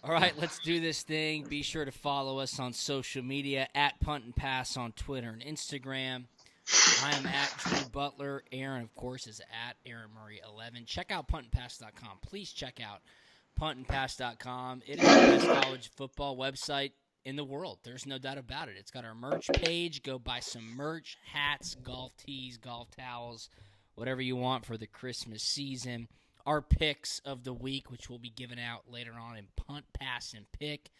All right, let's do this thing. Be sure to follow us on social media at Punt and Pass on Twitter and Instagram. I am at Drew Butler. Aaron, of course, is at Aaron Murray 11. Check out puntandpass.com. Please check out puntandpass.com. It is the best college football website in the world. There's no doubt about it. It's got our merch page. Go buy some merch, hats, golf tees, golf towels, whatever you want for the Christmas season. Our picks of the week, which will be given out later on in Punt, Pass, and Pick.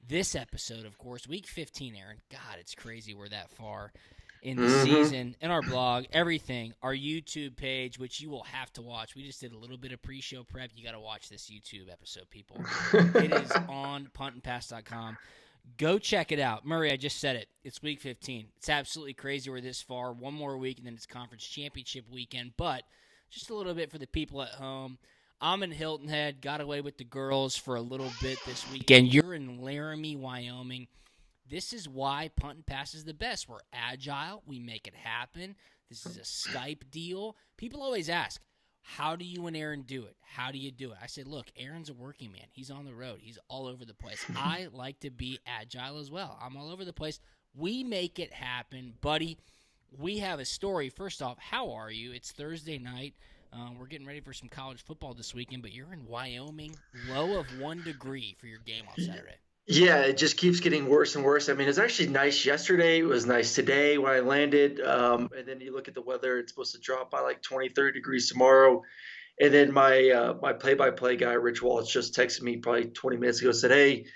This episode, of course, week 15, Aaron. God, it's crazy we're that far in the season. In our blog, everything, our YouTube page, which you will have to watch. We just did a little bit of pre-show prep. You got to watch this YouTube episode, people. It is on puntandpass.com. Go check it out. Murray, I just said it. It's week 15. It's absolutely crazy we're this far. One more week, and then it's conference championship weekend. But just a little bit for the people at home. I'm in Hilton Head, got away with the girls for a little bit this weekend. You're in Laramie, Wyoming. This is why Punt and Pass is the best. We're agile. We make it happen. This is a Skype deal. People always ask, how do you and Aaron do it? How do you do it? I said, look, Aaron's a working man. He's on the road. He's all over the place. I like to be agile as well. I'm all over the place. We make it happen, buddy. We have a story. First off, how are you? It's Thursday night. We're getting ready for some college football this weekend, but you're in Wyoming, low of 1 degree for your game on Saturday. Yeah, it just keeps getting worse and worse. I mean, it's actually nice yesterday. It was nice today when I landed. And then you look at the weather, it's supposed to drop by like 20, 30 degrees tomorrow. And then my play-by-play guy, Rich Waltz, just texted me probably 20 minutes ago, said, hey,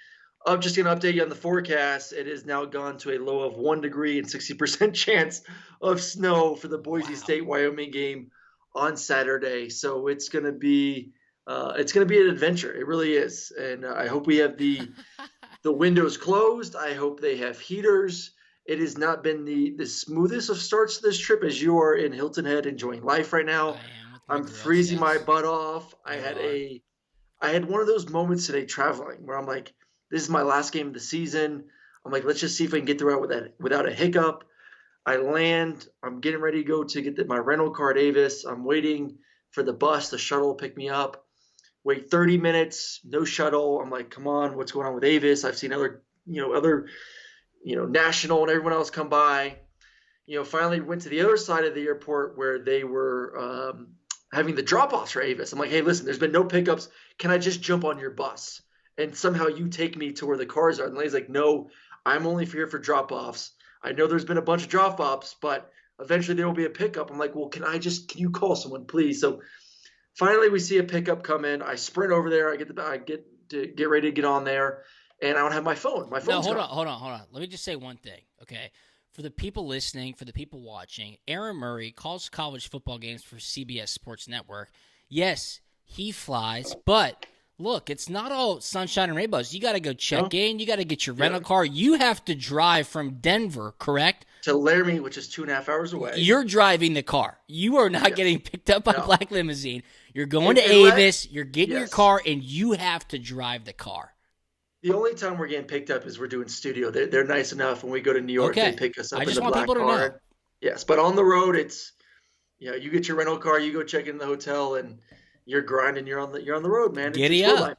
I'm just going to update you on the forecast. It has now gone to a low of 1 degree and 60% chance of snow for the Boise State-Wyoming game on Saturday. So it's going to be an adventure. It really is. And I hope we have the windows closed. I hope they have heaters. It has not been the smoothest of starts to this trip, as you are in Hilton Head enjoying life right now. I'm freezing my butt off. I had one of those moments today traveling where I'm like, this is my last game of the season. I'm like, let's just see if I can get through it without a hiccup. I land. I'm getting ready to go to get my rental car at Avis. I'm waiting for the bus, the shuttle to pick me up. Wait 30 minutes, no shuttle. I'm like, come on, what's going on with Avis? I've seen other National and everyone else come by. Finally went to the other side of the airport where they were having the drop-offs for Avis. I'm like, hey, listen, there's been no pickups. Can I just jump on your bus? And somehow you take me to where the cars are. And the lady's like, no, I'm only here for drop-offs. I know there's been a bunch of drop-offs, but eventually there will be a pickup. I'm like, well, can you call someone, please? So finally we see a pickup come in. I sprint over there. I get ready to get on there, and I don't have my phone. My phone's hold on. Let me just say one thing, okay? For the people listening, for the people watching, Aaron Murray calls college football games for CBS Sports Network. Yes, he flies, but look, it's not all sunshine and rainbows. You got to go check in. You got to get your rental car. You have to drive from Denver, correct? To Laramie, which is 2.5 hours away. You're driving the car. You are not getting picked up by a black limousine. You're going to Avis. You're getting your car, and you have to drive the car. The only time we're getting picked up is we're doing studio. They're nice enough. When we go to New York, they pick us up in the black car. I just want people to know. Yes, but on the road, it's you get your rental car, you go check in the hotel, and you're grinding. You're on the road, man. Giddy up.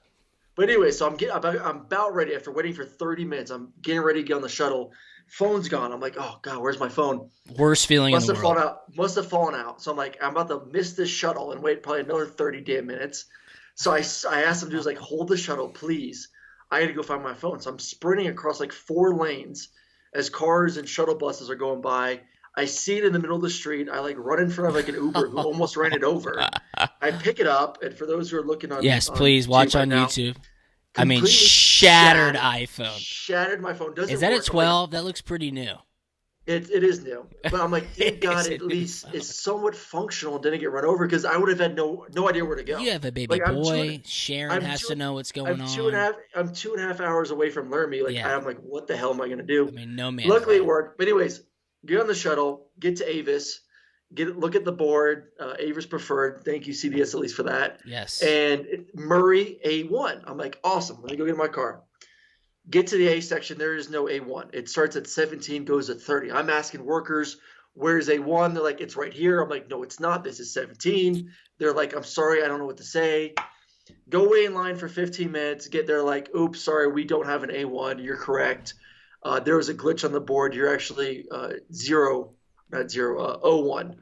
But anyway, so I'm about ready. After waiting for 30 minutes, I'm getting ready to get on the shuttle. Phone's gone. I'm like, oh God, where's my phone? Worst feeling in the world. Must have fallen out. So I'm like, I'm about to miss this shuttle and wait probably another 30 damn minutes. So I asked him to like, hold the shuttle, please. I had to go find my phone. So I'm sprinting across like 4 lanes as cars and shuttle buses are going by. I see it in the middle of the street. I like run in front of like an Uber who almost ran it over. I pick it up, and for those who are looking on please watch on YouTube. I mean, shattered iPhone. Shattered my phone. Is that a 12? That looks pretty new. It is new, but I'm like, thank God at least it's somewhat functional and didn't get run over, because I would have had no idea where to go. You have a baby boy. Sharon has to know what's going on. I'm 2.5 hours away from Laramie. I'm like, what the hell am I going to do? I mean, no man. Luckily it worked. But anyways, get on the shuttle, get to Avis, look at the board. Avis preferred. Thank you, CBS, at least for that. Yes. And Murray A1. I'm like, awesome. Let me go get in my car. Get to the A section. There is no A1. It starts at 17, goes at 30. I'm asking workers, where's A1? They're like, it's right here. I'm like, no, it's not. This is 17. They're like, I'm sorry, I don't know what to say. Go wait in line for 15 minutes, get there like, oops, sorry, we don't have an A1. You're correct. There was a glitch on the board. You're actually zero, not zero, O1.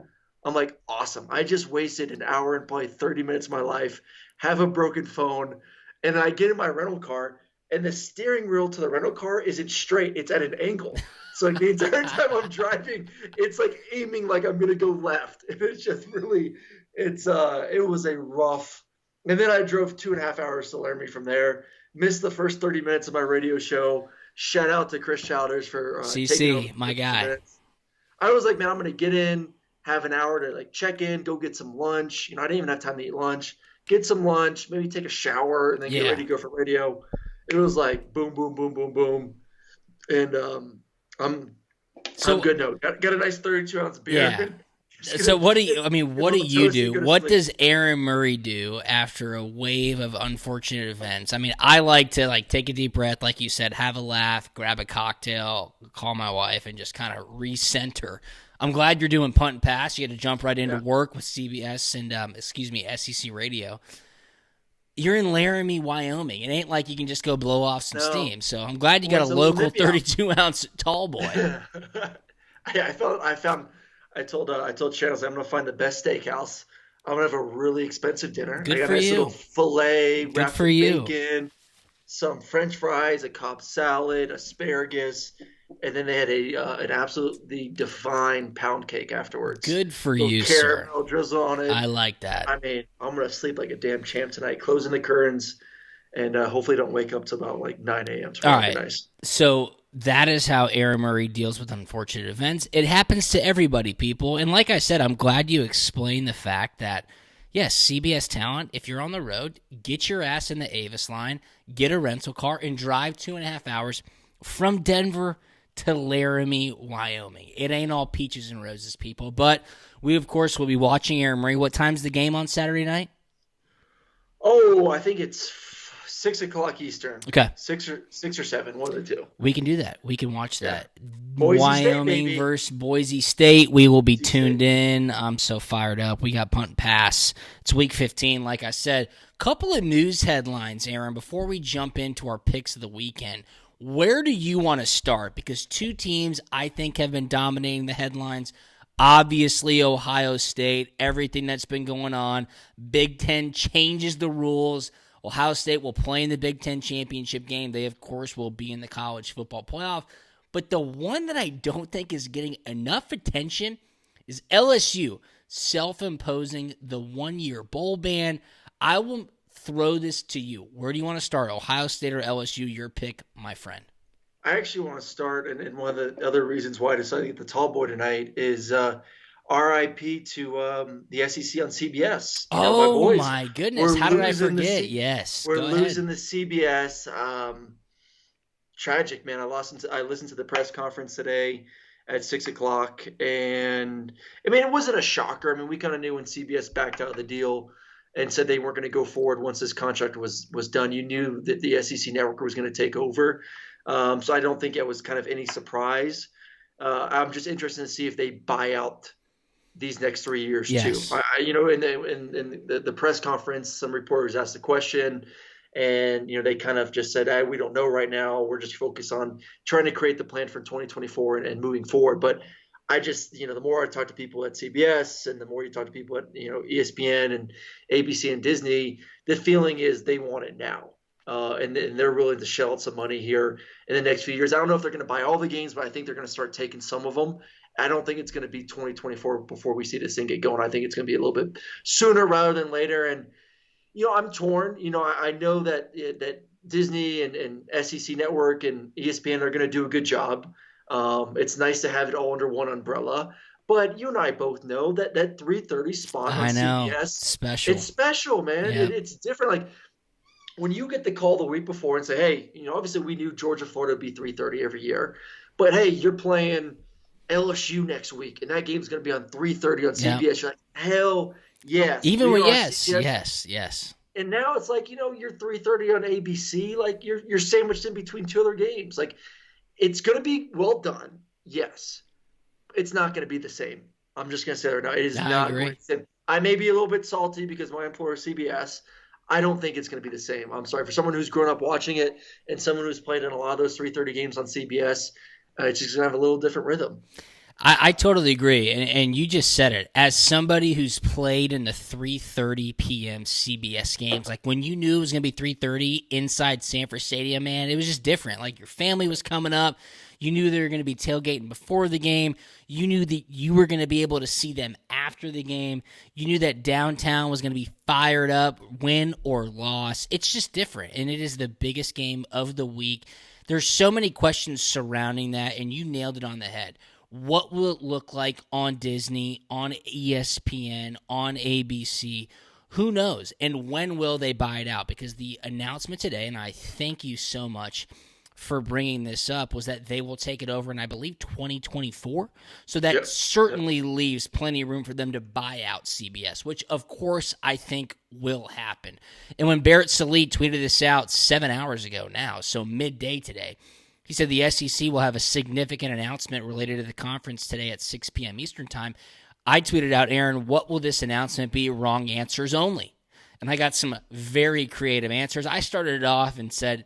I'm like, awesome. I just wasted an hour and probably 30 minutes of my life, have a broken phone, and then I get in my rental car, and the steering wheel to the rental car isn't straight. It's at an angle. So like the entire time I'm driving, it's like aiming like I'm gonna go left. And it's just really, it was a rough. And then I drove 2.5 hours to Laramie from there. Missed the first 30 minutes of my radio show. Shout out to Chris Childers for taking over CC, my 15 guy. minutes. I was like, man, I'm gonna get in, have an hour to like check in, go get some lunch. I didn't even have time to eat lunch. Get some lunch, maybe take a shower, and then get Yeah. ready to go for radio. It was like boom, boom, boom, boom, boom, and I'm So good now. Got a nice 32-ounce beer. yeah. Just So gonna what do you? get I mean, a what do little you toasty, do? go to What sleep. does Aaron Murray do after a wave of unfortunate events? I mean, I like to take a deep breath, like you said, have a laugh, grab a cocktail, call my wife, and just kind of recenter. I'm glad you're doing punt and pass. You had to jump right into Yeah. work with CBS and SEC Radio. You're in Laramie, Wyoming. It ain't like you can just go blow off some No. steam. So I'm glad you Well, got a it's a little local nippy out. 32-ounce tall boy. I told Shannon, I was like, I'm gonna find the best steakhouse. I'm gonna have a really expensive dinner. Good I got for a nice you. little filet Good wrapped for in you. bacon, some French fries, a Cobb salad, asparagus, and then they had an absolutely divine pound cake afterwards. Good for Little you, sir. caramel drizzle on it. I like that. I mean, I'm gonna sleep like a damn champ tonight. Closing the curtains, and hopefully don't wake up till about like 9 a.m. So All that'll be right. nice. So that is how Aaron Murray deals with unfortunate events. It happens to everybody, people. And like I said, I'm glad you explained the fact that, yes, CBS talent, if you're on the road, get your ass in the Avis line, get a rental car, and drive 2.5 hours from Denver to Laramie, Wyoming. It ain't all peaches and roses, people. But we, of course, will be watching Aaron Murray. What time's the game on Saturday night? Oh, I think it's 6 o'clock Eastern. Okay. Six or seven, one of the two. We can do that. We can watch that. Boise State, Wyoming baby. versus Boise State. We will be Boise tuned State. in. I'm so fired up. We got punt and pass. It's week 15, like I said. Couple of news headlines, Aaron, before we jump into our picks of the weekend. Where do you want to start? Because two teams I think have been dominating the headlines. Obviously, Ohio State, everything that's been going on. Big Ten changes the rules. Ohio State will play in the Big Ten championship game. They, of course, will be in the college football playoff. But the one that I don't think is getting enough attention is LSU self-imposing the one-year bowl ban. I will throw this to you. Where do you want to start? Ohio State or LSU? Your pick, my friend. I actually want to start, and one of the other reasons why I decided to get the tall boy tonight is RIP to the SEC on CBS. You know, my Oh, boys my goodness. were How did I losing the forget? C- Yes. We're Go losing ahead. the CBS. Tragic, man. I listened to the press conference today at 6 o'clock, and I mean, it wasn't a shocker. I mean, we kind of knew when CBS backed out of the deal and said they weren't going to go forward once this contract was done. You knew that the SEC network was going to take over. So I don't think it was kind of any surprise. I'm just interested to see if they buy out these next 3 years Yes. too. In the press conference, some reporters asked the question, and they kind of just said, we don't know right now. We're just focused on trying to create the plan for 2024 and moving forward. But I just, the more I talk to people at CBS and the more you talk to people at, ESPN and ABC and Disney, the feeling is they want it now. And they're willing to shell out some money here in the next few years. I don't know if they're going to buy all the games, but I think they're going to start taking some of them. I don't think it's going to be 2024 before we see this thing get going. I think it's going to be a little bit sooner rather than later. And, I'm torn. I know that Disney and SEC Network and ESPN are going to do a good job. It's nice to have it all under one umbrella. But you and I both know that 3:30 spot on I know. CBS, Special. it's special, man. Yeah. It's different. Like, when you get the call the week before and say, hey, obviously we knew Georgia, Florida would be 3:30 every year, but hey, you're playing LSU next week, and that game's going to be on 3:30 on CBS. Yeah. You're like, hell yes. Even We with are CBS. yes. And now it's like, you're 3:30 on ABC, like you're sandwiched in between two other games. Like, it's going to be well done, yes. It's not going to be the same. I'm just going to say it right now. It is I not agree. going to be the same. I may be a little bit salty because my employer is CBS. I don't think it's going to be the same. I'm sorry. For someone who's grown up watching it and someone who's played in a lot of those 3:30 games on CBS, it's just going to have a little different rhythm. I totally agree, and you just said it. As somebody who's played in the 3:30 p.m. CBS games, like when you knew it was going to be 3:30 inside Sanford Stadium, man, it was just different. Like your family was coming up. You knew they were going to be tailgating before the game. You knew that you were going to be able to see them after the game. You knew that downtown was going to be fired up, win or loss. It's just different, and it is the biggest game of the week. There's so many questions surrounding that, and you nailed it on the head. What will it look like on Disney, on ESPN, on ABC? Who knows? And when will they buy it out? Because the announcement today, and I thank you so much for bringing this up, was that they will take it over in, I believe, 2024. So that certainly leaves plenty of room for them to buy out CBS, which, of course, I think will happen. And when Barrett Sallee tweeted this out 7 hours ago now, so midday today, he said the SEC will have a significant announcement related to the conference today at 6 p.m. Eastern Time. I tweeted out, Aaron, what will this announcement be? Wrong answers only. And I got some very creative answers. I started it off and said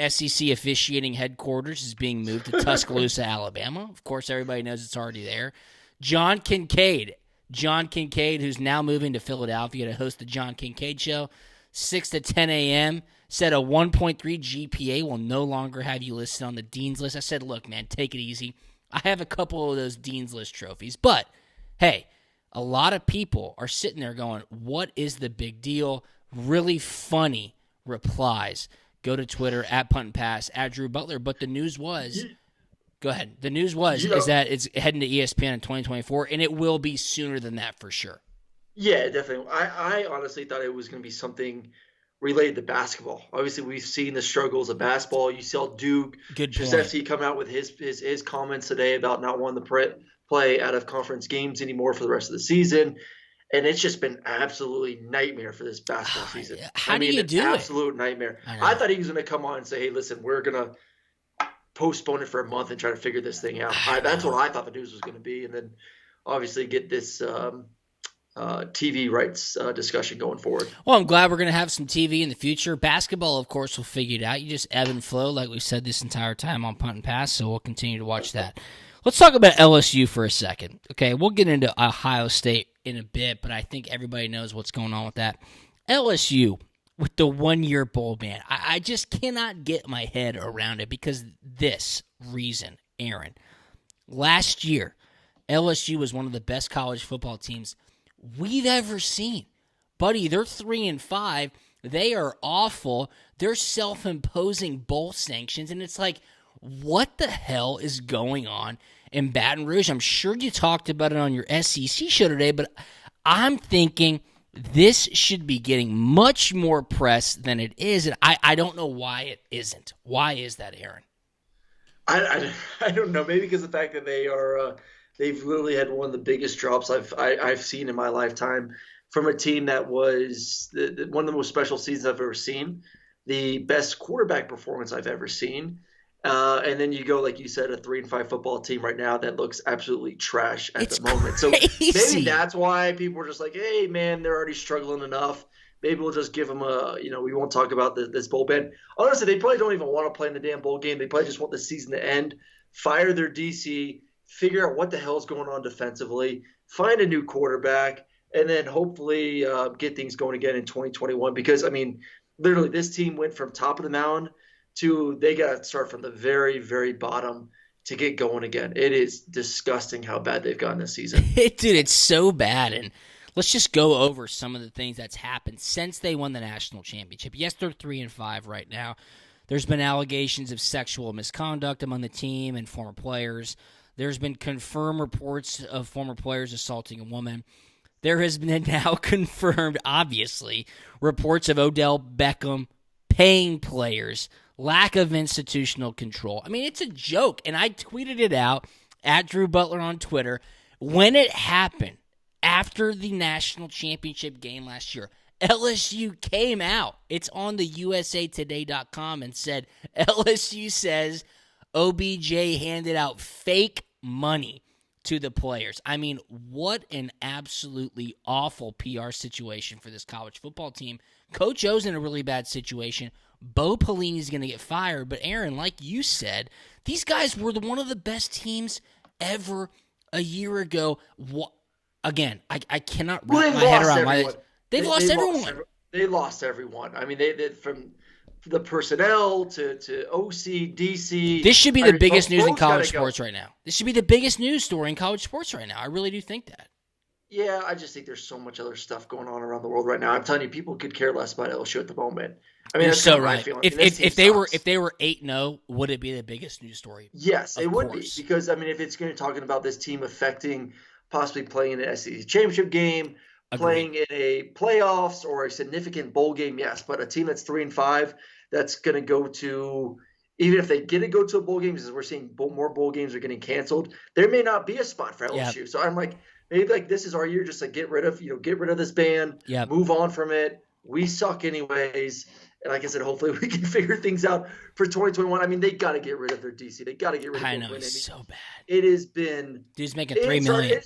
SEC officiating headquarters is being moved to Tuscaloosa, Alabama. Of course, everybody knows it's already there. John Kincaid, who's now moving to Philadelphia to host the John Kincaid Show, 6 to 10 a.m., said a 1.3 GPA will no longer have you listed on the Dean's List. I said, look, man, take it easy. I have a couple of those Dean's List trophies. But, hey, a lot of people are sitting there going, what is the big deal? Really funny replies. Go to Twitter, at Punt and Pass, at Drew Butler. But the news was, go ahead. The news was is that it's heading to ESPN in 2024, and it will be sooner than that for sure. Yeah, definitely. I honestly thought it was going to be something related to basketball. Obviously, we've seen the struggles of basketball. You saw Duke, Krzyzewski come out with his comments today about not wanting to play out of conference games anymore for the rest of the season. And it's just been absolutely nightmare for this basketball season. How do you do it? Absolute nightmare. I thought he was going to come on and say, hey, listen, we're going to postpone it for a month and try to figure this thing out. That's what I thought the news was going to be. And then obviously get this TV rights discussion going forward. Well, I'm glad we're going to have some TV in the future. Basketball, of course, will figure it out. You just ebb and flow, like we've said this entire time on Punt and Pass, so we'll continue to watch that. Let's talk about LSU for a second. Okay, we'll get into Ohio State in a bit, but I think everybody knows what's going on with that. LSU with the one-year bowl ban. I just cannot get my head around it because this reason, Aaron. Last year, LSU was one of the best college football teams we've ever seen. Buddy, they're 3-5. They are awful. They're self-imposing bowl sanctions, and it's like, what the hell is going on in Baton Rouge? I'm sure you talked about it on your SEC show today, but I'm thinking this should be getting much more press than it is, and I don't know why it isn't. Why is that, Aaron? I don't know. Maybe because of the fact that they've literally had one of the biggest drops I've seen in my lifetime from a team that was one of the most special seasons I've ever seen, the best quarterback performance I've ever seen. And then you go, like you said, a 3-5 football team right now that looks absolutely trash at the moment. Crazy. So maybe that's why people are just like, hey, man, they're already struggling enough. Maybe we'll just give them we won't talk about this bowl ban. Honestly, they probably don't even want to play in the damn bowl game. They probably just want the season to end, fire their DC, figure out what the hell's going on defensively, find a new quarterback, and then hopefully get things going again in 2021. Because, I mean, literally this team went from top of the mound to they got to start from the very, very bottom to get going again. It is disgusting how bad they've gotten this season. Dude, it's so bad. And let's just go over some of the things that's happened since they won the national championship. Yes, they're 3-5 right now. There's been allegations of sexual misconduct among the team and former players. There's been confirmed reports of former players assaulting a woman. There has been now confirmed, obviously, reports of Odell Beckham paying players, lack of institutional control. I mean, it's a joke, and I tweeted it out at Drew Butler on Twitter. When it happened, after the national championship game last year, LSU came out. It's on the usatoday.com and said, LSU says OBJ handed out fake money to the players. I mean, what an absolutely awful PR situation for this college football team. Coach O's in a really bad situation. Bo Pelini's going to get fired. But, Aaron, like you said, these guys were one of the best teams ever a year ago. Again, I cannot wrap my head around why they've lost everyone. They lost everyone. I mean, they from the personnel to OC, DC. This should be the biggest news in college sports right now. This should be the biggest news story in college sports right now. I really do think that. Yeah, I just think there's so much other stuff going on around the world right now. I'm telling you, people could care less about LSU at the moment. I mean, you're that's so kind of right. my feeling. If they were 8-0, would it be the biggest news story? Yes, it would be, because I mean, if it's going to talking about this team affecting possibly playing in an SEC championship game, playing in a playoffs or a significant bowl game, yes. But a team that's 3-5, that's going to go to, even if they get to go to a bowl game, because we're seeing more bowl games are getting canceled, there may not be a spot for LSU. Yep. So I'm like, maybe like this is our year, just to get rid of this band, move on from it. We suck anyways. And like I said, hopefully we can figure things out for 2021. I mean, they got to get rid of their DC. They got to get rid of. I know, it's so bad. It has been. Dude's making $3 million.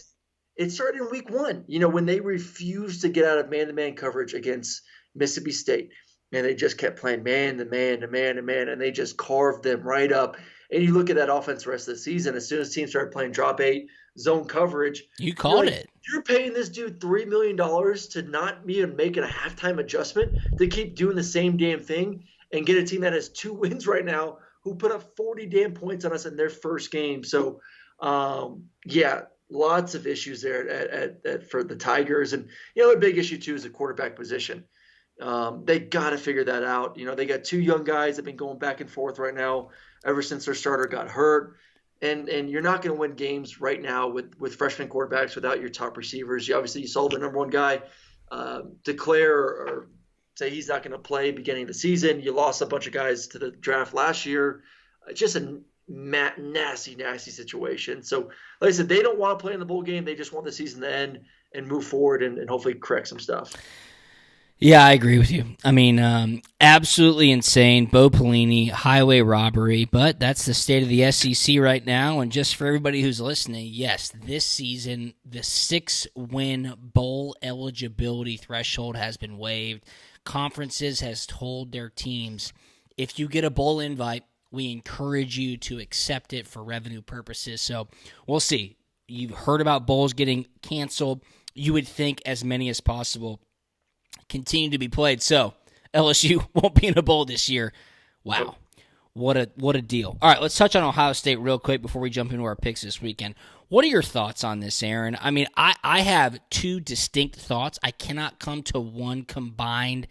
It started in week 1. When they refused to get out of man-to-man coverage against Mississippi State, and they just kept playing man-to-man, and they just carved them right up. And you look at that offense the rest of the season. As soon as teams started playing drop 8 zone coverage, you called it. You're paying this dude $3 million to not even make it a halftime adjustment, to keep doing the same damn thing and get a team that has 2 wins right now, who put up 40 damn points on us in their first game. So, lots of issues there for the Tigers. And, a big issue too is the quarterback position. They got to figure that out. They got 2 young guys that have been going back and forth right now ever since their starter got hurt. And you're not going to win games right now with freshman quarterbacks without your top receivers. You saw the number 1 guy declare or say he's not going to play beginning of the season. You lost a bunch of guys to the draft last year. Just a nasty situation. So, like I said, they don't want to play in the bowl game. They just want the season to end and move forward and hopefully correct some stuff. Yeah, I agree with you. I mean, absolutely insane. Bo Pelini, highway robbery, but that's the state of the SEC right now. And just for everybody who's listening, yes, this season, the 6-win bowl eligibility threshold has been waived. Conferences has told their teams, if you get a bowl invite, we encourage you to accept it for revenue purposes. So we'll see. You've heard about bowls getting canceled. You would think as many as possible continue to be played. So LSU won't be in a bowl this year. Wow. What a deal. All right, let's touch on Ohio State real quick before we jump into our picks this weekend. What are your thoughts on this, Aaron? I mean, I have 2 distinct thoughts. I cannot come to one combined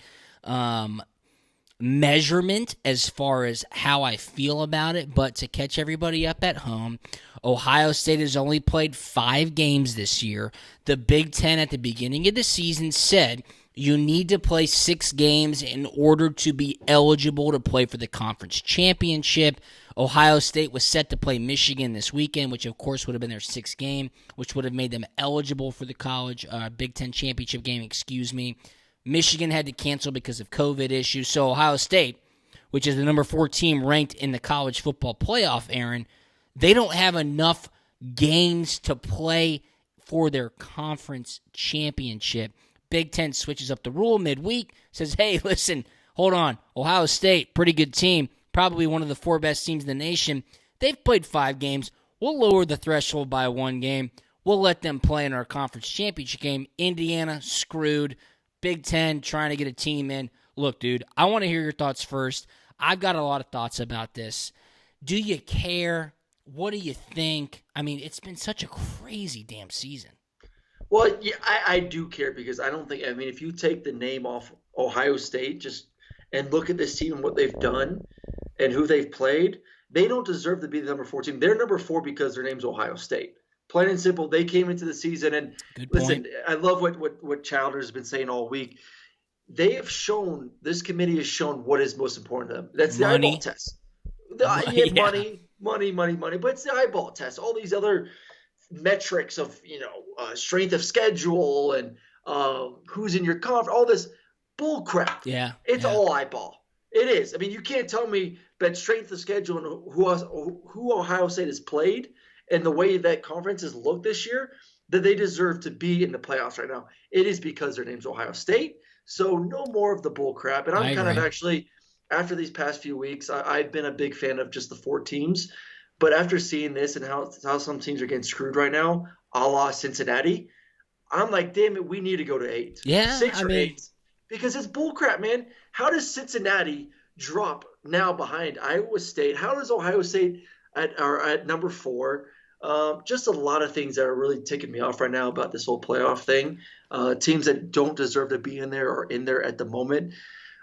measurement as far as how I feel about it, but to catch everybody up at home, Ohio State has only played 5 games this year. The Big Ten at the beginning of the season said you need to play 6 games in order to be eligible to play for the conference championship. Ohio State was set to play Michigan this weekend, which of course would have been their 6th game, which would have made them eligible for the Big Ten championship game, Michigan had to cancel because of COVID issues. So Ohio State, which is the number 4 team ranked in the college football playoff, Aaron, they don't have enough games to play for their conference championship. Big Ten switches up the rule midweek, says, hey, listen, hold on. Ohio State, pretty good team, probably one of the 4 best teams in the nation. They've played 5 games. We'll lower the threshold by 1 game. We'll let them play in our conference championship game. Indiana, screwed. Big Ten trying to get a team in. Look, dude, I want to hear your thoughts first. I've got a lot of thoughts about this. Do you care? What do you think? I mean, it's been such a crazy damn season. Well, yeah, I do care, because I don't think – I mean, if you take the name off Ohio State and look at this team and what they've done and who they've played, they don't deserve to be the number 4 team. They're number 4 because their name's Ohio State. Plain and simple, they came into the season, and listen, I love what Childers has been saying all week. They have shown – this committee has shown what is most important to them. That's the eyeball test. Money, but it's the eyeball test. All these other metrics of, strength of schedule and who's in your conference, all this bull crap. Yeah. It's all eyeball. It is. I mean, you can't tell me that strength of schedule and who Ohio State has played and the way that conferences look this year, that they deserve to be in the playoffs right now. It is because their name's Ohio State. So no more of the bull crap. And I I'm kind of agree. actually, after these past few weeks, I've been a big fan of just the 4 teams. But after seeing this and how some teams are getting screwed right now, a la Cincinnati, I'm like, damn it, we need to go to 8, Yeah, 6 or 8, because it's bullcrap, man. How does Cincinnati drop now behind Iowa State? How does Ohio State at number 4? Just a lot of things that are really ticking me off right now about this whole playoff thing. Teams that don't deserve to be in there are in there at the moment.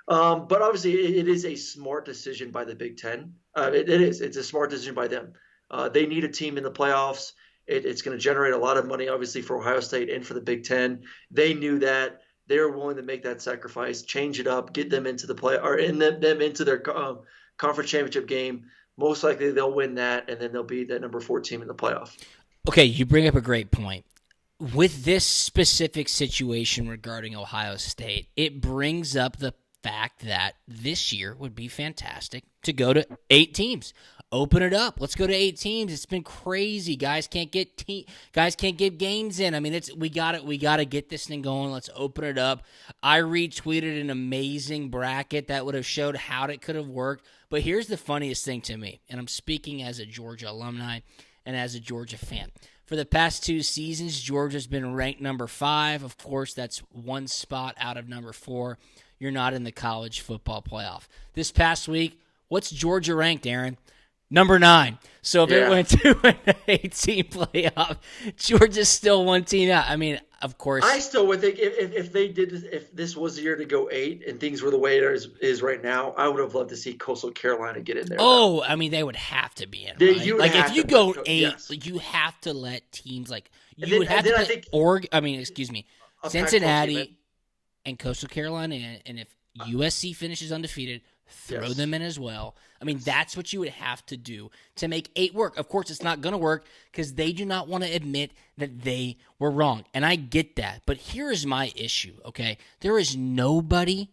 But obviously, it is a smart decision by the Big Ten. It is. It's a smart decision by them. They need a team in the playoffs. It's going to generate a lot of money, obviously, for Ohio State and for the Big Ten. They knew that. They were willing to make that sacrifice, change it up, get them into the play or in them into their conference championship game. Most likely, they'll win that, and then they'll be the number 4 team in the playoff. Okay, you bring up a great point. With this specific situation regarding Ohio State, it brings up the fact that this year would be fantastic to go to 8 teams. Open it up. Let's go to 8 teams. It's been crazy. Guys can't get games in. I mean, we got to get this thing going. Let's open it up. I retweeted an amazing bracket that would have showed how it could have worked. But here's the funniest thing to me, and I'm speaking as a Georgia alumni and as a Georgia fan. For the past 2 seasons, Georgia's been ranked number 5. Of course, that's one spot out of number 4. You're not in the college football playoff. This past week, what's Georgia ranked, Aaron? Number 9. So if it went to an 8-team playoff, Georgia's still 1 team out. I mean, of course. I still would think if this was the year to go 8 and things were the way it is right now, I would have loved to see Coastal Carolina get in there. Oh, I mean, they would have to be in, right? Like if you go 8, yes. you have to let teams like Cincinnati and Coastal Carolina in, and if USC finishes undefeated, throw them in as well. I mean, that's what you would have to do to make 8 work. Of course, it's not going to work because they do not want to admit that they were wrong. And I get that. But here is my issue, okay? There is nobody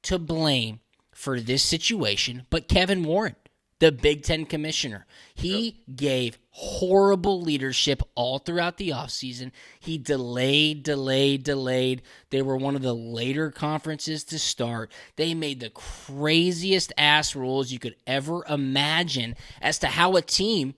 to blame for this situation but Kevin Warren, the Big Ten commissioner. He gave horrible leadership all throughout the offseason. He delayed. They were one of the later conferences to start. They made the craziest ass rules you could ever imagine as to how a team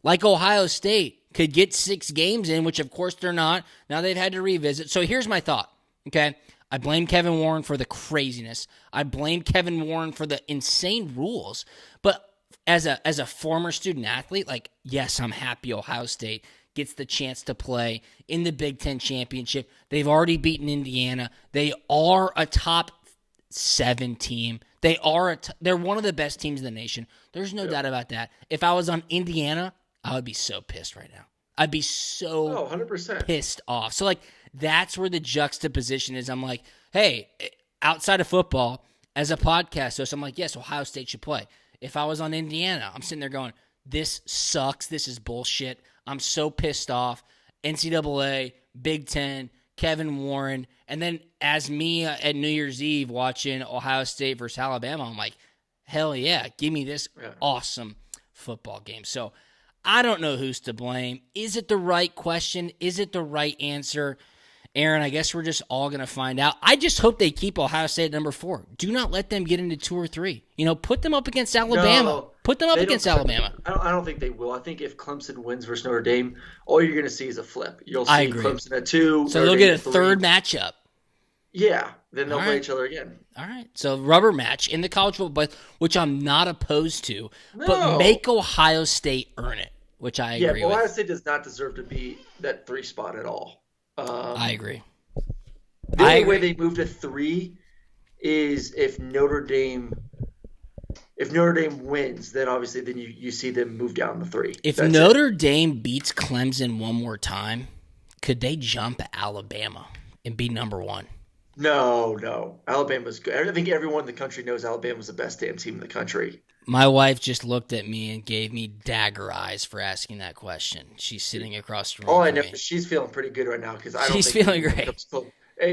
like Ohio State could get 6 games in, which of course they're not. Now they've had to revisit. So here's my thought, okay? I blame Kevin Warren for the craziness. I blame Kevin Warren for the insane rules. But as a former student athlete, like, yes, I'm happy Ohio State gets the chance to play in the Big Ten championship. They've already beaten Indiana. They are a top 7 team. They're one of the best teams in the nation. There's no doubt about that. If I was on Indiana, I would be so pissed right now. I'd be so 100%. pissed off. So, like, that's where the juxtaposition is. I'm like, hey, outside of football, as a podcast host, I'm like, yes, Ohio State should play. If I was on Indiana, I'm sitting there going, this sucks. This is bullshit. I'm so pissed off. NCAA, Big Ten, Kevin Warren. And then as me at New Year's Eve watching Ohio State versus Alabama, I'm like, hell yeah, give me this awesome football game. So I don't know who's to blame. Is it the right question? Is it the right answer? Aaron, I guess we're just all going to find out. I just hope they keep Ohio State at number 4. Do not let them get into 2 or 3. Put them up against Alabama. No, put them up against Alabama. I don't think they will. I think if Clemson wins versus Notre Dame, all you're going to see is a flip. You'll see Clemson at 2. So they'll get a third matchup. Yeah, then they'll play each other again. All right. So rubber match in the college football, which I'm not opposed to, No. but make Ohio State earn it, which I agree Yeah, with. Ohio State does not deserve to be that 3 spot at all. I agree. The only way they move to 3 is if Notre Dame wins, then obviously then you see them move down to 3. If Notre Dame beats Clemson one more time, could they jump Alabama and be number 1? No. Alabama's good. I think everyone in the country knows Alabama's the best damn team in the country. My wife just looked at me and gave me dagger eyes for asking that question. She's sitting across the room. Oh, I know. She's feeling pretty good right now because she's feeling great.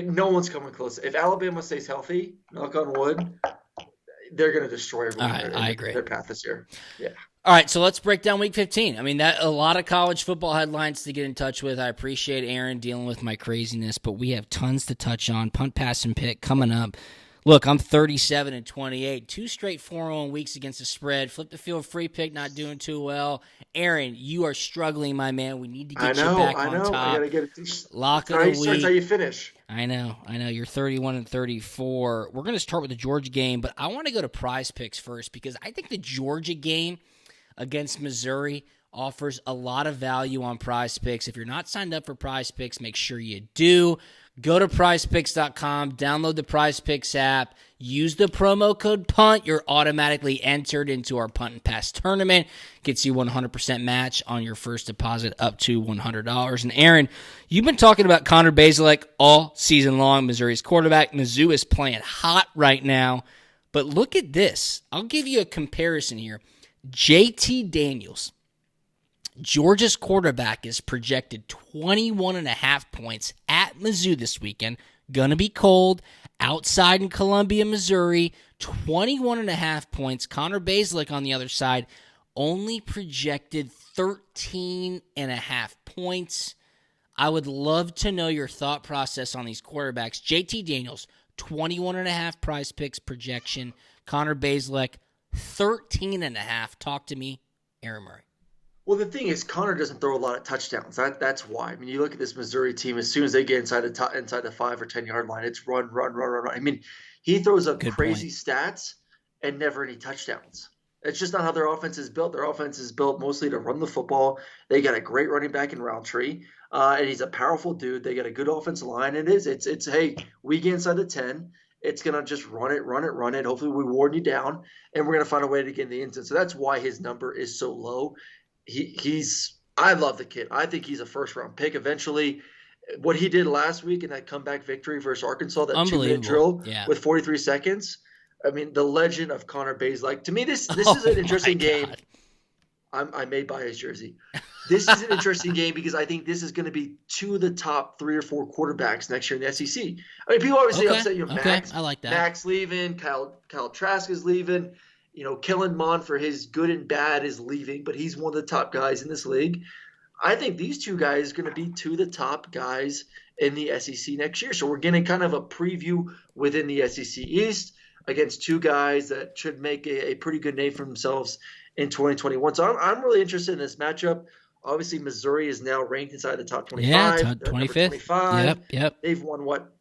No one's coming close. If Alabama stays healthy, knock on wood, they're going to destroy everyone. All right, I agree. Their path this year. Yeah. All right, so let's break down Week 15. I mean, that a lot of college football headlines to get in touch with. I appreciate Aaron dealing with my craziness, but we have tons to touch on. Punt, pass, and pick coming up. Look, I'm 37-28, 2 straight 4-0 weeks against the spread. Flip the field, free pick, not doing too well. Aaron, you are struggling, my man. We need to get you back on top. I gotta get it. Lock of the week. Starts how you finish. I know. You're 31-34. We're going to start with the Georgia game, but I want to go to Prize Picks first because I think the Georgia game against Missouri offers a lot of value on Prize Picks. If you're not signed up for Prize Picks, make sure you do. Go to prizepicks.com, download the Prize Picks app, use the promo code PUNT. You're automatically entered into our Punt and Pass tournament. Gets you 100% match on your first deposit up to $100. And Aaron, you've been talking about Connor Bazelak all season long, Missouri's quarterback. Mizzou is playing hot right now. But look at this. I'll give you a comparison here. JT Daniels, Georgia's quarterback, is projected 21.5 points at Mizzou this weekend. Gonna be cold outside in Columbia, Missouri. 21.5 points. Connor Bazelak on the other side only projected 13.5 points. I would love to know your thought process on these quarterbacks. JT Daniels, 21.5 Prize Picks projection. Connor Bazelak, 13.5. Talk to me, Aaron Murray. Well, the thing is, Connor doesn't throw a lot of touchdowns. That's why. I mean, you look at this Missouri team. As soon as they get inside the 5 or 10 yard line, it's run. I mean, he throws up crazy stats and never any touchdowns. It's just not how their offense is built. Their offense is built mostly to run the football. They got a great running back in Roundtree, and he's a powerful dude. They got a good offensive line. It's hey, we get inside the 10. It's going to just run it. Hopefully we ward you down, and we're going to find a way to get in the end zone. So that's why his number is so low. I love the kid. I think he's a first-round pick eventually. What he did last week in that comeback victory versus Arkansas, that 2-minute drill with 43 seconds. I mean, the legend of Connor Bazelak. To me, this is an interesting game. I may buy his jersey. This is an interesting game because I think this is going to be 2 of the top 3 or 4 quarterbacks next year in the SEC. I mean, people obviously upset Max. I like that. Max leaving, Kyle Trask is leaving. Kellen Mond, for his good and bad, is leaving, but he's one of the top guys in this league. I think these 2 guys are going to be 2 of the top guys in the SEC next year. So we're getting kind of a preview within the SEC East against 2 guys that should make a pretty good name for themselves in 2021. So I'm really interested in this matchup. Obviously, Missouri is now ranked inside the top 25. Yeah, 25th. Yep. They've won what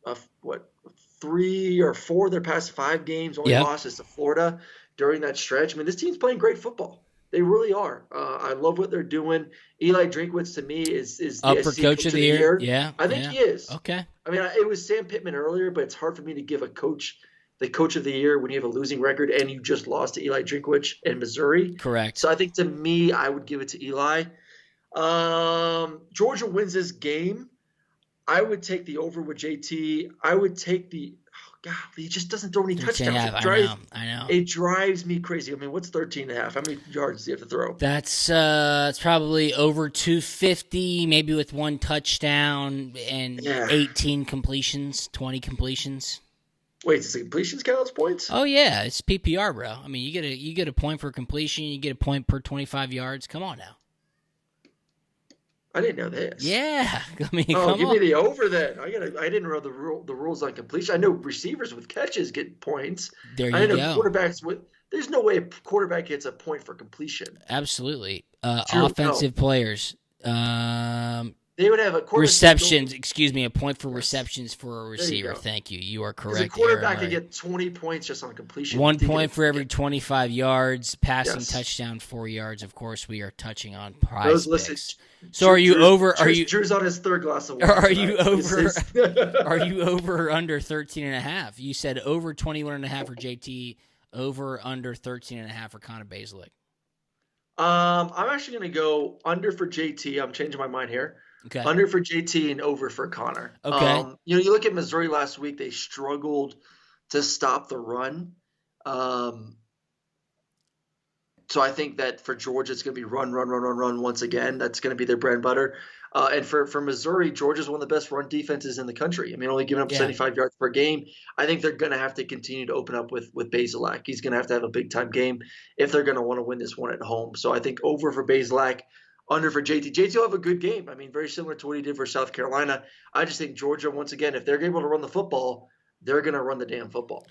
3 or 4 of their past 5 games. Only lost is to Florida during that stretch. I mean, this team's playing great football. They really are. I love what they're doing. Eli Drinkwitz, to me, is the up for coach of the year. Yeah, I think he is. Okay. I mean, it was Sam Pittman earlier, but it's hard for me to give a coach the coach of the year when you have a losing record and you just lost to Eli Drinkwitz in Missouri. Correct. So I think, to me, I would give it to Eli. Georgia wins this game. I would take the over with JT. I would take the God, he just doesn't throw any touchdowns. I know. It drives me crazy. I mean, what's 13.5? How many yards does he have to throw? That's it's probably over 250, maybe with 1 touchdown and 18 completions, 20 completions. Wait, does the completions count as points? Oh yeah, it's PPR, bro. I mean, you get a point for completion, you get a point per 25 yards. Come on now. I didn't know this. Yeah, I mean, give me the over then. I didn't know the rules on completion. I know receivers with catches get points. There you go. I know quarterbacks with. There's no way a quarterback gets a point for completion. Absolutely. Offensive players. They would have a receptions. Excuse me, a point for receptions for a receiver. Thank you. You are correct. A quarterback could get 20 points just on completion. 1 point for every 25 yards. Passing touchdown, 4 yards. Of course, we are touching on Prize Picks. So are you over? Drew's on his 3rd glass of water. Are you over? Are you over or under 13.5? You said over 21.5 for JT. Over under 13.5 for Connor Bazelak. I'm actually going to go under for JT. I'm changing my mind here. Okay. Under for JT and over for Connor. Okay. You look at Missouri last week; they struggled to stop the run. So I think that for Georgia, it's going to be run once again. That's going to be their bread and butter. And for Missouri, Georgia's one of the best run defenses in the country. I mean, only giving up Yeah. 75 yards per game. I think they're going to have to continue to open up with Bazelak. He's going to have a big-time game if they're going to want to win this one at home. So I think over for Bazelak, under for JT. JT will have a good game. I mean, very similar to what he did for South Carolina. I just think Georgia, once again, if they're able to run the football, they're going to run the damn football.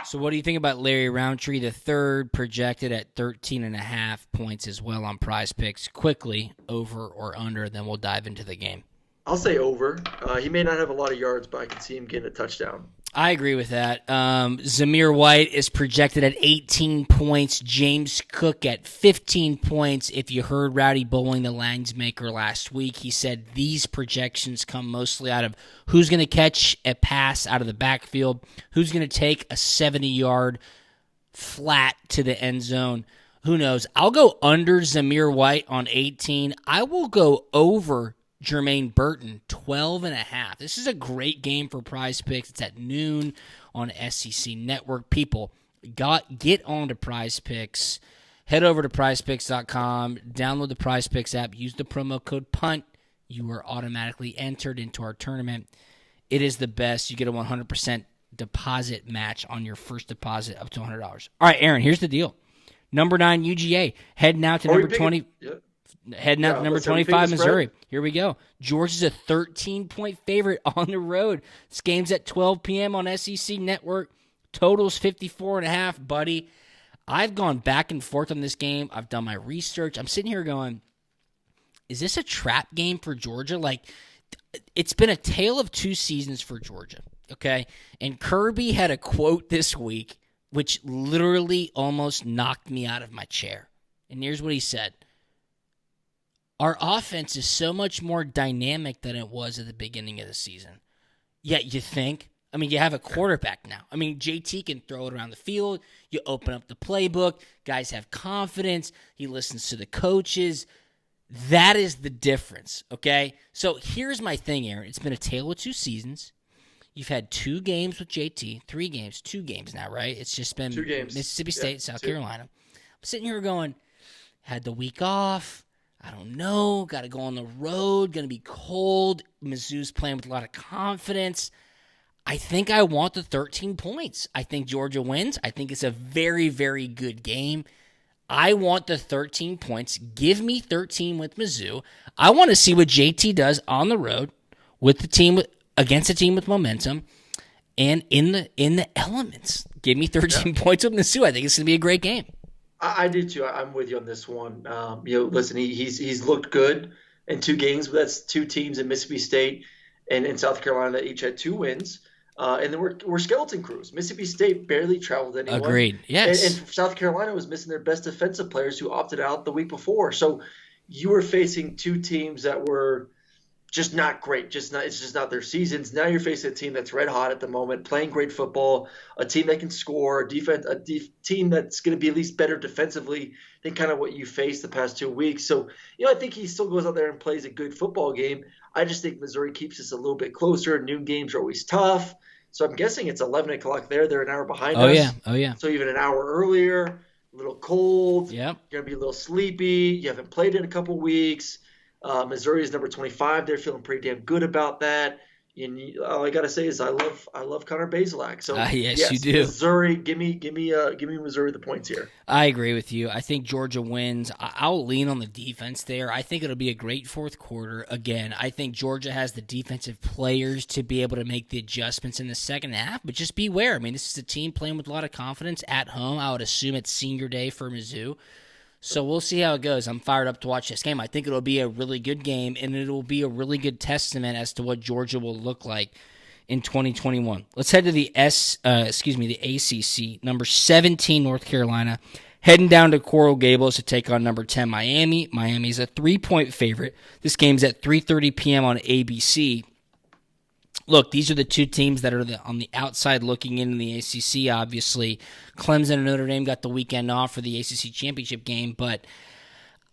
So what do you think about Larry Roundtree, the third, projected at 13.5 points as well on Prize Picks? Quickly, over or under, then we'll dive into the game. I'll say over. He may not have a lot of yards, but I can see him getting a touchdown. I agree with that. Zamir White is projected at 18 points. James Cook at 15 points. If you heard Rowdy Bowling, the lines maker, last week, he said these projections come mostly out of who's going to catch a pass out of the backfield, who's going to take a 70-yard flat to the end zone. Who knows? I'll go under Zamir White on 18. I will go over Jermaine Burton, 12.5. This is a great game for Prize Picks. It's at noon on SEC Network. People, get on to Prize Picks. Head over to prizepicks.com. Download the Prize Picks app. Use the promo code PUNT. You are automatically entered into our tournament. It is the best. You get a 100% deposit match on your first deposit up to $100. All right, Aaron, here's the deal. Number 9, UGA. Heading out to number 20. Heading out to number 25, Missouri. Here we go. Georgia's a 13-point favorite on the road. This game's at 12 p.m. on SEC Network. Total's 54.5, buddy. I've gone back and forth on this game. I've done my research. I'm sitting here going, is this a trap game for Georgia? Like, it's been a tale of two seasons for Georgia, okay? And Kirby had a quote this week which literally almost knocked me out of my chair. And here's what he said. Our offense is so much more dynamic than it was at the beginning of the season. Yet you think, I mean, you have a quarterback now. I mean, JT can throw it around the field. You open up the playbook. Guys have confidence. He listens to the coaches. That is the difference, okay? So here's my thing, Aaron. It's been a tale of two seasons. You've had 2 games with JT, 3 games, 2 games now, right? It's just been 2 games. Mississippi State, South Carolina. I'm sitting here going, had the week off. I don't know. Got to go on the road. Going to be cold. Mizzou's playing with a lot of confidence. I think I want the 13 points. I think Georgia wins. I think it's a very, very good game. I want the 13 points. Give me 13 with Mizzou. I want to see what JT does on the road with the team against a team with momentum and in the elements. Give me 13 points with Mizzou. I think it's going to be a great game. I do too. I'm with you on this one. Listen, he's looked good in 2 games, but that's 2 teams in Mississippi State and in South Carolina that each had 2 wins. And then we're skeleton crews. Mississippi State barely traveled anyone. Agreed. Yes. And South Carolina was missing their best defensive players who opted out the week before. So you were facing 2 teams that were just not great. It's just not their seasons. Now you're facing a team that's red hot at the moment, playing great football, a team that can score, a team that's going to be at least better defensively than kind of what you faced the past 2 weeks. So, I think he still goes out there and plays a good football game. I just think Missouri keeps us a little bit closer. Noon games are always tough. So I'm guessing it's 11 o'clock there. They're an hour behind us. Oh, yeah. So even an hour earlier, a little cold. Yep. You're going to be a little sleepy. You haven't played in a couple weeks. Missouri is number 25. They're feeling pretty damn good about that. And all I gotta say is I love Connor Bazelak. So yes, you do. Missouri, give me Missouri the points here. I agree with you. I think Georgia wins. I'll lean on the defense there. I think it'll be a great fourth quarter. Again, I think Georgia has the defensive players to be able to make the adjustments in the second half. But just beware. I mean, this is a team playing with a lot of confidence at home. I would assume it's senior day for Mizzou. So we'll see how it goes. I'm fired up to watch this game. I think it'll be a really good game, and it'll be a really good testament as to what Georgia will look like in 2021. Let's head to the ACC. Number 17, North Carolina, heading down to Coral Gables to take on number 10, Miami. Miami's a 3-point favorite. This game's at 3:30 p.m. on ABC. Look, these are the 2 teams that are on the outside looking in the ACC, obviously. Clemson and Notre Dame got the weekend off for the ACC championship game, but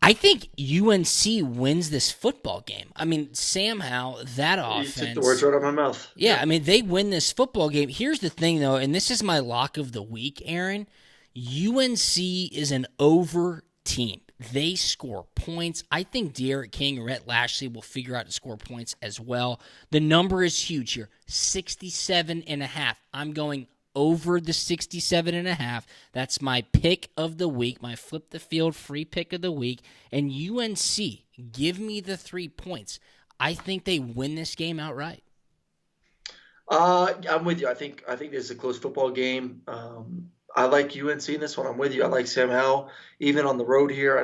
I think UNC wins this football game. I mean, Sam Howell, that offense. You took the words right out of my mouth. Yeah, I mean, they win this football game. Here's the thing, though, and this is my lock of the week, Aaron. UNC is an over team. They score points. I think De'Aaron King, Rhett Lashley will figure out to score points as well. The number is huge here, 67.5. I'm going over the 67.5. That's my pick of the week, my flip the field free pick of the week. And UNC, give me the 3 points. I think they win this game outright. I'm with you. I think this is a close football game. I like UNC in this one. I'm with you. I like Sam Howell, even on the road here.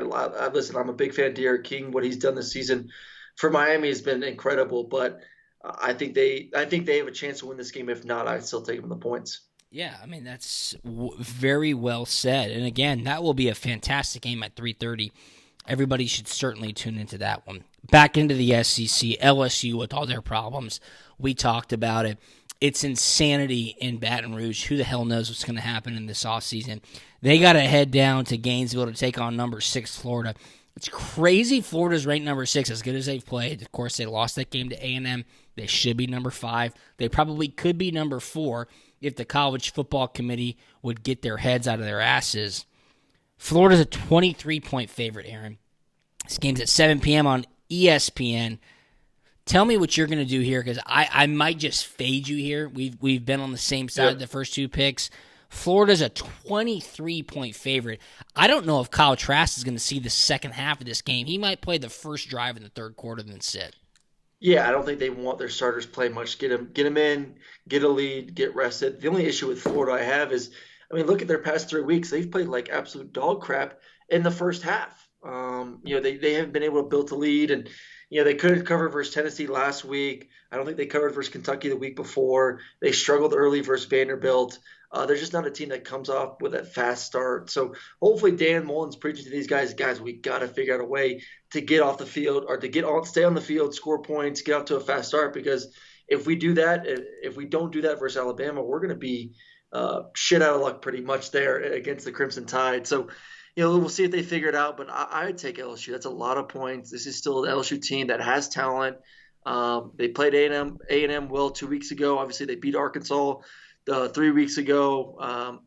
Listen, I'm a big fan of De'Aaron King. What he's done this season for Miami has been incredible. But I think they have a chance to win this game. If not, I'd still take them the points. Yeah, I mean, that's very well said. And again, that will be a fantastic game at 3:30. Everybody should certainly tune into that one. Back into the SEC, LSU with all their problems. We talked about it. It's insanity in Baton Rouge. Who the hell knows what's going to happen in this offseason? They got to head down to Gainesville to take on number 6 Florida. It's crazy. Florida's ranked number 6, as good as they've played. Of course, they lost that game to A&M. They should be number 5. They probably could be number 4 if the college football committee would get their heads out of their asses. Florida's a 23-point favorite, Aaron. This game's at 7 p.m. on ESPN. Tell me what you're going to do here, because I might just fade you here. We've been on the same side of the first 2 picks. Florida's a 23-point favorite. I don't know if Kyle Trask is going to see the second half of this game. He might play the first drive in the third quarter and then sit. Yeah, I don't think they want their starters play much. Get them in, get a lead, get rested. The only issue with Florida I have is, I mean, look at their past 3 weeks. They've played like absolute dog crap in the first half. They haven't been able to build a lead, and they couldn't cover versus Tennessee last week. I don't think they covered versus Kentucky the week before. They struggled early versus Vanderbilt. They're just not a team that comes off with that fast start. So hopefully Dan Mullen's preaching to these guys, we got to figure out a way to get off the field, or to stay on the field, score points, get out to a fast start. Because if we do that, if we don't do that versus Alabama, we're going to be shit out of luck pretty much there against the Crimson Tide. So, we'll see if they figure it out. But I'd take LSU. That's a lot of points. This is still an LSU team that has talent. They played A&M well 2 weeks ago. Obviously, they beat Arkansas 3 weeks ago.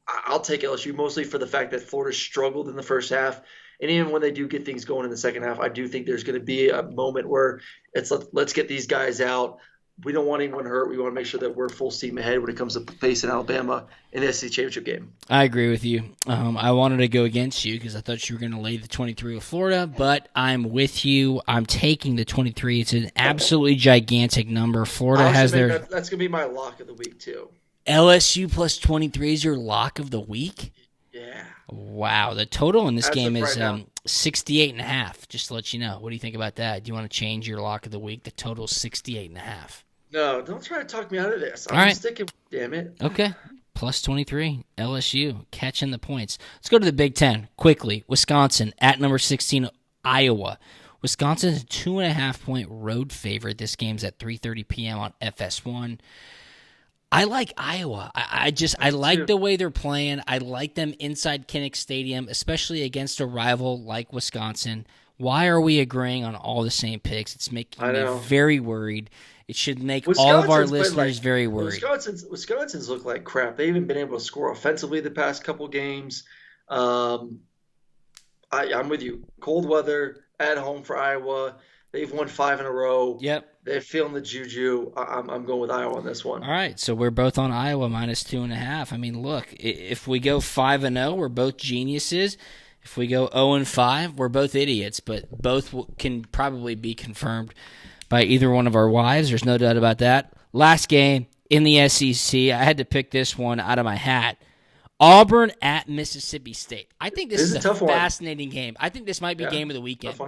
I'll take LSU mostly for the fact that Florida struggled in the first half. And even when they do get things going in the second half, I do think there's going to be a moment where it's let's get these guys out. We don't want anyone hurt. We want to make sure that we're full steam ahead when it comes to facing Alabama in the SEC championship game. I agree with you. I wanted to go against you because I thought you were going to lay the 23 with Florida, but I'm with you. I'm taking the 23. It's an absolutely gigantic number. Florida has their... That's going to be my lock of the week, too. LSU plus 23 is your lock of the week? Yeah. Wow. The total in this game is right 68.5, just to let you know. What do you think about that? Do you want to change your lock of the week? The total is 68.5. No, don't try to talk me out of this. All right. Sticking, damn it. Okay. Plus 23, LSU, catching the points. Let's go to the Big Ten quickly. Wisconsin at number 16, Iowa. Wisconsin's a 2.5-point road favorite. This game's at 3:30 p.m. on FS1. I like Iowa. I like the way they're playing. I like them inside Kinnick Stadium, especially against a rival like Wisconsin. Why are we agreeing on all the same picks? It's making me very worried. It should make all of our listeners very worried. Wisconsin's look like crap. They haven't been able to score offensively the past couple games. I'm with you. Cold weather at home for Iowa. They've won 5 in a row. Yep. They're feeling the juju. I'm going with Iowa on this one. All right, so we're both on Iowa minus 2.5. I mean, look, if we go 5-0, we're both geniuses. If we go 0-5, we're both idiots. But both can probably be confirmed by either one of our wives. There's no doubt about that. Last game in the SEC, I had to pick this one out of my hat. Auburn at Mississippi State. I think this is a fascinating game. I think this might be game of the weekend.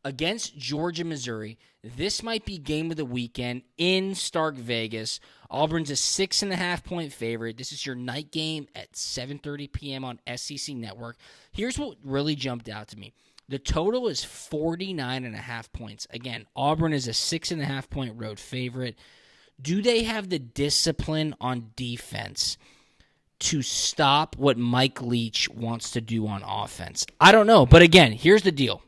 Against Georgia, Missouri, this might be game of the weekend in Stark Vegas. Auburn's a 6.5-point favorite. This is your night game at 7:30 p.m. on SEC Network. Here's what really jumped out to me. The total is 49.5 points. Again, Auburn is a 6.5-point road favorite. Do they have the discipline on defense to stop what Mike Leach wants to do on offense? I don't know. But again, here's the deal.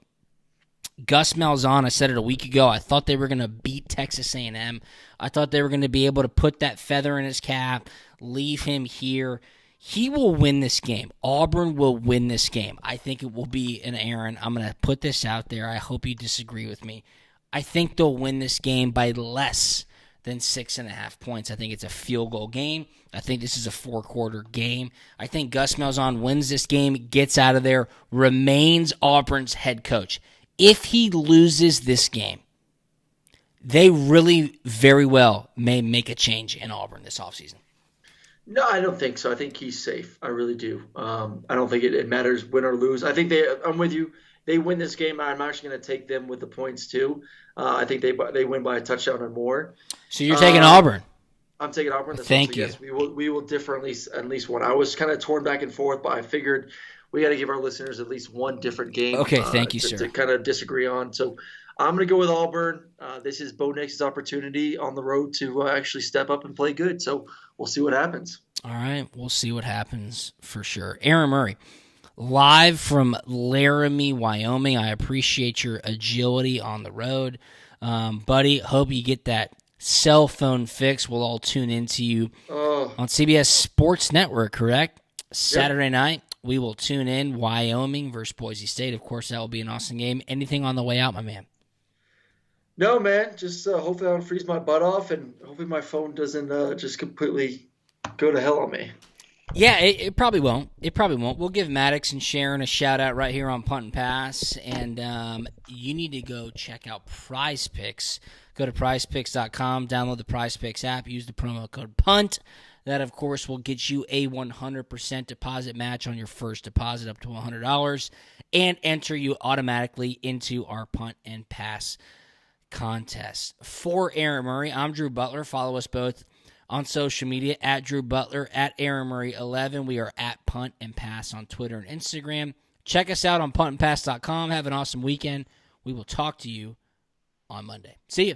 Gus Malzahn, I said it a week ago, I thought they were going to beat Texas A&M. I thought they were going to be able to put that feather in his cap, leave him here. He will win this game. Auburn will win this game. I think it will be an Aaron. I'm going to put this out there. I hope you disagree with me. I think they'll win this game by less than 6.5 points. I think it's a field goal game. I think this is a 4-quarter game. I think Gus Malzahn wins this game, gets out of there, remains Auburn's head coach. If he loses this game, they really very well may make a change in Auburn this offseason. No, I don't think so. I think he's safe. I really do. I don't think it matters win or lose. I think I'm with you. They win this game. I'm actually going to take them with the points too. I think they win by a touchdown or more. So you're taking Auburn. I'm taking Auburn. Thank you. Yes, we will differ at least one. I was kind of torn back and forth, but I figured we got to give our listeners at least one different game. Okay, thank you, sir. To kind of disagree on. So I'm going to go with Auburn. This is Bo Nix's opportunity on the road to actually step up and play good. So we'll see what happens. All right, we'll see what happens for sure. Aaron Murray, live from Laramie, Wyoming. I appreciate your agility on the road. Buddy, hope you get that cell phone fix. We'll all tune into you on CBS Sports Network, correct? Saturday night, we will tune in Wyoming versus Boise State. Of course, that will be an awesome game. Anything on the way out, my man? No, man. Just hopefully I don't freeze my butt off, and hopefully my phone doesn't just completely go to hell on me. Yeah, it probably won't. It probably won't. We'll give Maddox and Sharon a shout-out right here on Punt and Pass, and you need to go check out Prize Picks. Go to prizepicks.com, download the Prize Picks app, use the promo code PUNT. That, of course, will get you a 100% deposit match on your first deposit up to $100 and enter you automatically into our Punt and Pass contest. For Aaron Murray, I'm Drew Butler. Follow us both on social media, at Drew Butler, at Aaron Murray 11. We are at Punt and Pass on Twitter and Instagram. Check us out on puntandpass.com. Have an awesome weekend. We will talk to you on Monday. See you.